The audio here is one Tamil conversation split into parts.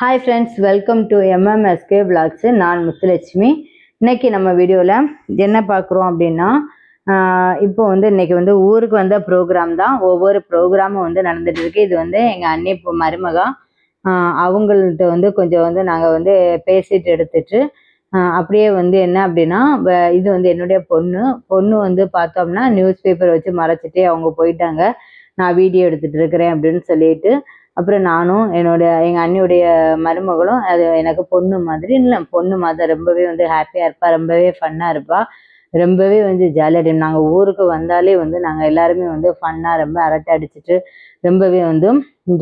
Hi friends, welcome to MMSK Vlogs. நான் முத்துலட்சுமி. இன்னைக்கு நம்ம வீடியோவில் என்ன பார்க்குறோம் அப்படின்னா, இப்போ வந்து இன்னைக்கு வந்து ஊருக்கு வந்த ப்ரோக்ராம் தான். ஒவ்வொரு ப்ரோக்ராமும் வந்து நடந்துட்டு இருக்கு. இது வந்து எங்கள் அண்ணி மருமகா அவங்கள்ட்ட வந்து கொஞ்சம் வந்து நாங்கள் வந்து பேசிட்டு எடுத்துட்டு அப்படியே வந்து என்ன அப்படின்னா, இது வந்து என்னுடைய பொண்ணு வந்து பார்த்தோம்னா நியூஸ் பேப்பர் வச்சு மறைச்சிட்டே அவங்க போயிட்டாங்க. நான் வீடியோ எடுத்துட்டு இருக்கிறேன் அப்படின்னு சொல்லிட்டு. அப்புறம் நானும் எங்கள் அண்ணியுடைய மருமகளும், அது எனக்கு பொண்ணு மாதிரி இல்லை, பொண்ணு மாதிரி ரொம்பவே வந்து ஹாப்பியாக இருப்பா, ரொம்பவே ஃபன்னாக இருப்பா, ரொம்பவே வந்து ஜாலியாக. நாங்கள் ஊருக்கு வந்தாலே வந்து நாங்கள் எல்லாருமே வந்து ஃபன்னாக ரொம்ப அரட்டை அடிச்சுட்டு ரொம்பவே வந்து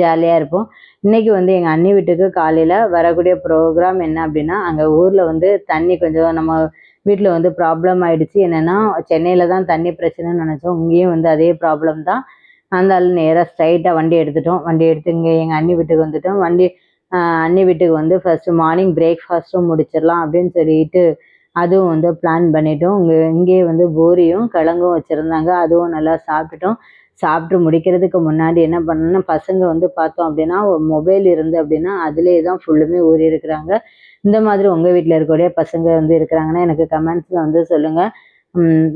ஜாலியாக இருப்போம். இன்னைக்கு வந்து எங்கள் அண்ணி வீட்டுக்கு காலையில் வரக்கூடிய ப்ரோக்ராம் என்ன அப்படின்னா, அங்கே ஊரில் வந்து தண்ணி கொஞ்சம் நம்ம வீட்டில் வந்து ப்ராப்ளம் ஆயிடுச்சு. என்னென்னா, சென்னையில் தான் தண்ணி பிரச்சனைன்னு நினச்சோம், இங்கேயும் வந்து அதே ப்ராப்ளம் தான். அதனால நேராக ஸ்ட்ரைட்டாக வண்டி எடுத்து இங்கே எங்கள் அண்ணி வீட்டுக்கு வந்துட்டோம். அண்ணி வீட்டுக்கு வந்து ஃபஸ்ட்டு மார்னிங் பிரேக்ஃபாஸ்ட்டும் முடிச்சிடலாம் அப்படின்னு சொல்லிட்டு அதுவும் வந்து பிளான் பண்ணிட்டோம். இங்கேயே வந்து பூரியும் கிழங்கும் வச்சுருந்தாங்க, அதுவும் நல்லா சாப்பிட்டுட்டோம். சாப்பிட்டு முடிக்கிறதுக்கு முன்னாடி என்ன பண்ணணும்னா, பசங்க வந்து பார்த்தோம் அப்படின்னா மொபைல் இருந்து அப்படின்னா அதிலே தான் ஃபுல்லுமே ஊறி இருக்கிறாங்க. இந்த மாதிரி உங்கள் வீட்டில் இருக்கக்கூடிய பசங்க வந்து இருக்கிறாங்கன்னா எனக்கு கமெண்ட்ஸில் வந்து சொல்லுங்கள்.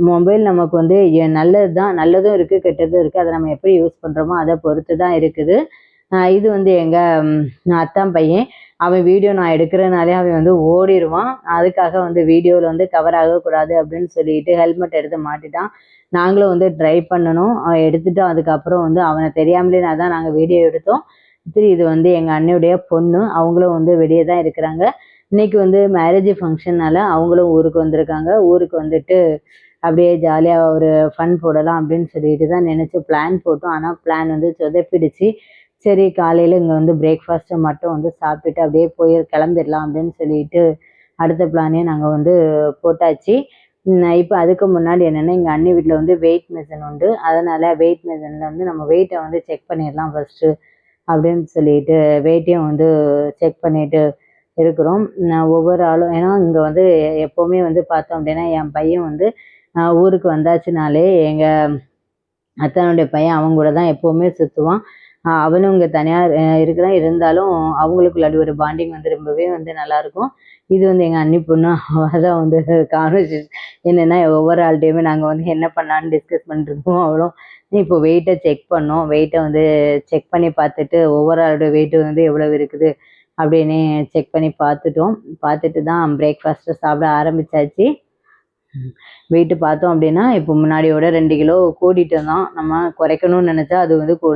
மொபைல் நமக்கு வந்து நல்லது தான், நல்லதும் இருக்குது கெட்டதும் இருக்குது. அதை நம்ம எப்படி யூஸ் பண்ணுறோமோ அதை பொறுத்து தான் இருக்குது. இது வந்து எங்கள் அத்தான் பையன். அவன் வீடியோ நான் எடுக்கிறனாலே அவன் வந்து ஓடிடுவான். அதுக்காக வந்து வீடியோவில் வந்து கவர் ஆகக்கூடாது அப்படின்னு சொல்லிட்டு ஹெல்மெட் எடுத்து மாட்டிட்டான். நாங்களும் வந்து ட்ரை பண்ணணும், எடுத்துட்டோம். அதுக்கப்புறம் வந்து அவனை தெரியாமலே தான் நாங்கள் வீடியோ எடுத்தோம். இது வந்து எங்கள் அண்ணியுடைய பொண்ணு, அவங்களும் வந்து வெளியே தான் இருக்கிறாங்க. இன்னைக்கு வந்து மேரேஜ் ஃபங்க்ஷன்னால அவங்களும் ஊருக்கு வந்திருக்காங்க. ஊருக்கு வந்துட்டு அப்படியே ஜாலியாக ஒரு ஃபன் போடலாம் அப்படின்னு சொல்லிட்டு தான் நினச்சி பிளான் போட்டோம். ஆனால் பிளான் வந்து சொதப்பிடுச்சு. சரி, காலையில் இங்கே வந்து பிரேக்ஃபாஸ்ட்டை மட்டும் வந்து சாப்பிட்டுட்டு அப்படியே போய் கிளம்பிடலாம் அப்படின்னு சொல்லிட்டு அடுத்த பிளானே நாங்கள் வந்து போட்டாச்சு. இப்போ அதுக்கு முன்னாடி என்னென்னா, எங்கள் அண்ணி வீட்டில் வந்து வெயிட் மிஷின் உண்டு. அதனால் வெயிட் மிஷினில் வந்து நம்ம வெயிட்டை வந்து செக் பண்ணிடலாம் ஃபஸ்ட்டு அப்படின்னு சொல்லிட்டு வெயிட்டையும் வந்து செக் பண்ணிட்டு இருக்கிறோம். ஒவ்வொரு ஆளும், ஏன்னா இங்கே வந்து எப்போவுமே வந்து பார்த்தோம் அப்படின்னா என் பையன் வந்து ஊருக்கு வந்தாச்சுனாலே எங்கள் அத்தானுடைய பையன் அவங்க கூட தான் எப்போவுமே சுற்றுவான். அவனும் இங்கே தனியாக இருக்கிறான், இருந்தாலும் அவங்களுக்குள்ளாடி ஒரு பாண்டிங் வந்து ரொம்பவே வந்து நல்லாயிருக்கும். இது வந்து எங்கள் அண்ணி பொண்ணு, அவள் தான் வந்து கான்வர்சேஷன் என்னென்னா ஒவ்வொரு ஆள்கிட்டையுமே நாங்கள் வந்து என்ன பண்ணான்னு டிஸ்கஸ் பண்ணிருக்கோம். அவளும் இப்போ வெயிட்டை செக் பண்ணோம். வெயிட்டை வந்து செக் பண்ணி பார்த்துட்டு ஒவ்வொரு ஆளுடைய வெயிட்டு வந்து எவ்வளோ இருக்குது அப்படின்னு செக் பண்ணி பார்த்துட்டு தான் பிரேக்ஃபாஸ்ட்டு சாப்பிட ஆரம்பித்தாச்சு. வெயிட்டு பார்த்தோம் அப்படின்னா இப்போ முன்னாடியோட 2 கிலோ கூடிட்டு தான். நம்ம குறைக்கணும்னு நினச்சா அது வந்து